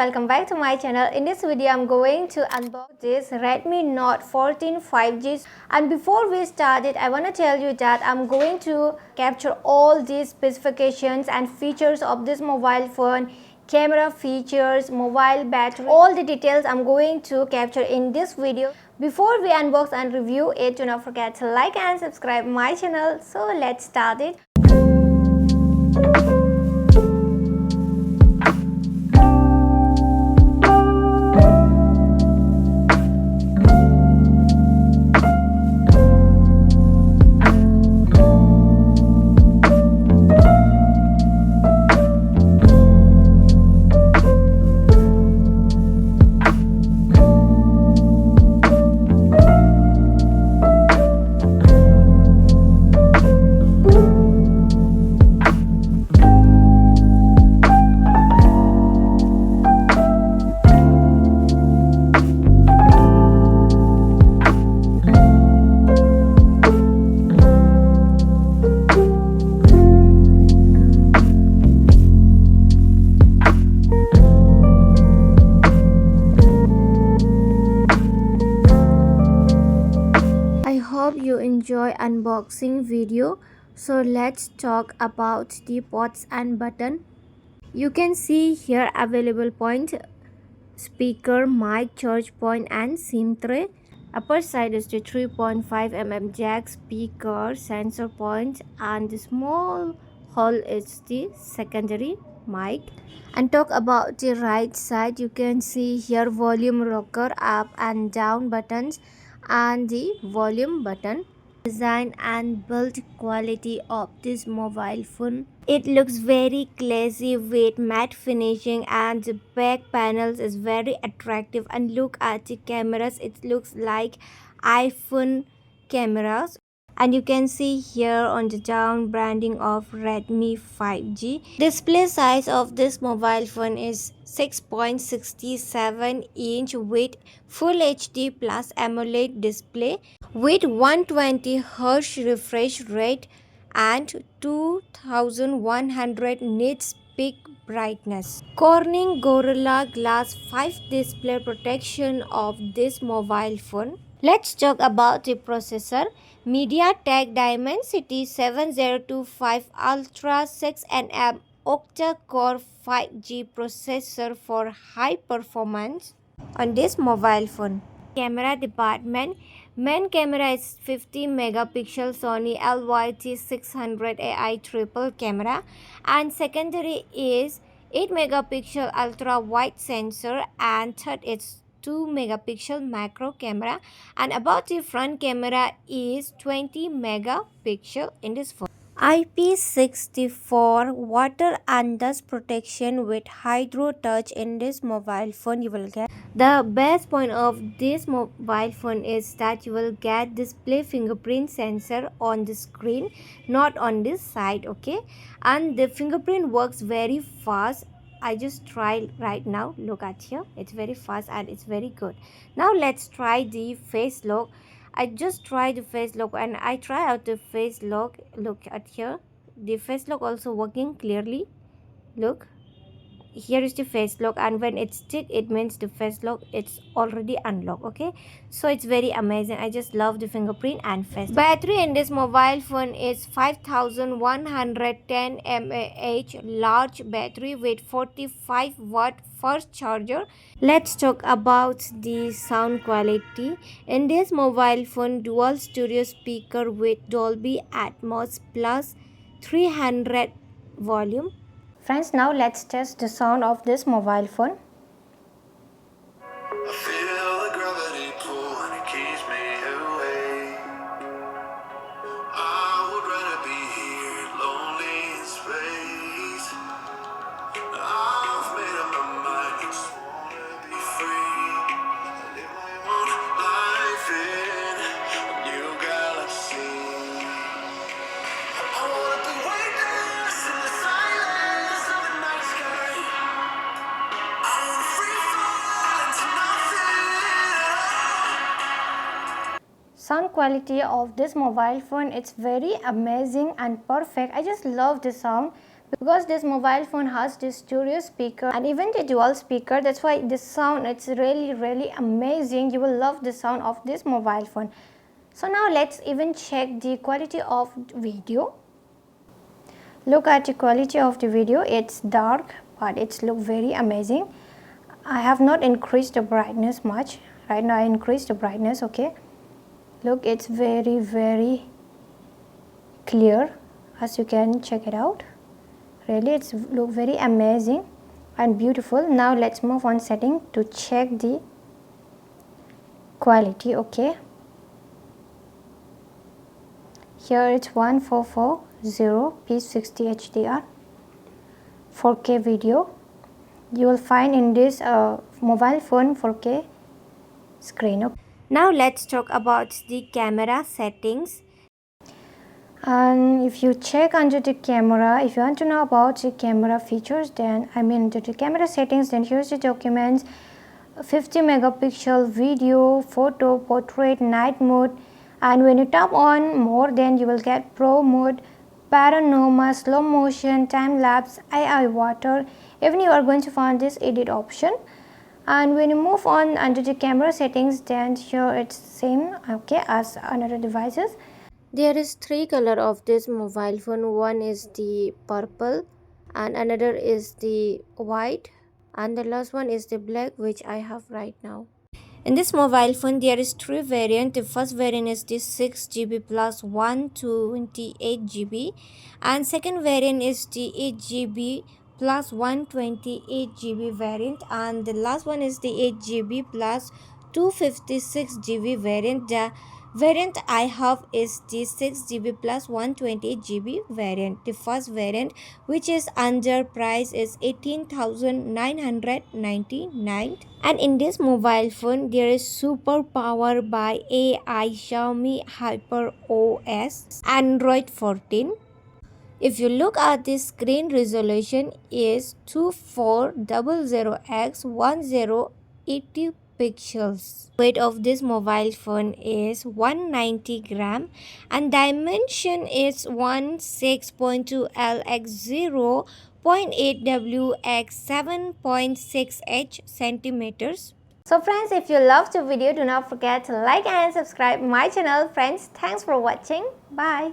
welcome back to my channel. In this video I'm going to unbox this Redmi Note 14 5G, and before we start it I want to tell you that I'm going to capture all these specifications and features of this mobile phone, camera features, mobile battery, all the details I'm going to capture in this video. Before we unbox and review it, do not forget to like and subscribe my channel. So let's start it. Hope you enjoy unboxing video. So let's talk about the ports and button. You can see here available point: speaker, mic, charge point and SIM tray. Upper side is the 3.5mm jack, speaker, sensor point, and the small hole is the secondary mic. And talk about the right side, you can see here volume rocker, up and down buttons and the volume button. Design and build quality of this mobile phone, it looks very classy with matte finishing, and the back panels is very attractive. And look at the cameras, it looks like iPhone cameras. And you can see here on the down branding of Redmi 5G. Display size of this mobile phone is 6.67 inch with Full HD plus AMOLED display with 120Hz refresh rate and 2100 nits peak brightness. Corning Gorilla Glass 5 display protection of this mobile phone. Let's talk about the processor. MediaTek Dimensity 7025 Ultra 6nm octa-core 5G processor for high performance on this mobile phone. Camera department, main camera is 50 megapixel Sony LYT 600 AI triple camera, and secondary is 8 megapixel ultra wide sensor, and third is 2 megapixel macro camera, and about the front camera is 20 megapixel in this phone. IP64 water and dust protection with hydro touch in this mobile phone you will get. The best point of this mobile phone is that you will get display fingerprint sensor on the screen, not on this side, okay? And the fingerprint works very fast. I just tried right now. Look at here, it's very fast and it's very good. Now let's try the face lock. I just tried the face lock and I try out the face lock. Look at here, the face lock also working clearly. Look, here is the face lock, and when it's stick it means the face lock it's already unlocked, okay? So it's very amazing. I just love the fingerprint and face lock. Battery in this mobile phone is 5110 mAh large battery with 45-watt fast charger. Let's talk about the sound quality. In this mobile phone, dual stereo speaker with Dolby Atmos plus 300 volume. Friends, now let's test the sound of this mobile phone. I feel the gravity pull and it keeps me away. I would rather be here, lonely in space. I've made up my mind, I just wanna be free. I live my own life in a new galaxy. I wanna be weightless in the silence of the night sky. I wanna free fall into nothing at all. Sound quality of this mobile phone, it's very amazing and perfect. I just love the sound because this mobile phone has this stereo speaker and even the dual speaker. That's why this sound, it's really amazing. You will love the sound of this mobile phone. So now let's even check the quality of video. Look at the quality of the video. It's dark, but it's look very amazing. I have not increased the brightness much. Right now I increased the brightness. Okay, look, it's very clear, as you can check it out. Really, it's look very amazing and beautiful. Now let's move on setting to check the quality. Okay, here it's 1440p 60 HDR 4K video. You will find in this mobile phone 4K screen. Okay. Now let's talk about the camera settings. And if you check under the camera, if you want to know about the camera features, then under the camera settings, then here's the documents: 50 megapixel video, photo, portrait, night mode. And when you tap on more, then you will get pro mode, panorama, slow motion, time lapse, AI water. Even you are going to find this edit option. And when you move on under the camera settings, then here it's same okay as another devices. There is three color of this mobile phone. One is the purple and another is the white and the last one is the black, which I have right now. In this mobile phone there is three variants. The first variant is the 6GB plus 128GB and second variant is the 8GB plus 128GB variant and the last one is the 8GB plus 256GB variant. The variant I have is the 6GB plus 128GB variant. The first variant, which is under price, is 18,999. And in this mobile phone there is super power by AI Xiaomi Hyper OS Android 14. If you look at the screen resolution is 2400x1080 pixels. Weight of this mobile phone is 190 gram and dimension is 16.2 L x 0.8 W x 7.6 centimeters. So friends, if you loved the video, do not forget to like and subscribe my channel. Friends, thanks for watching. Bye.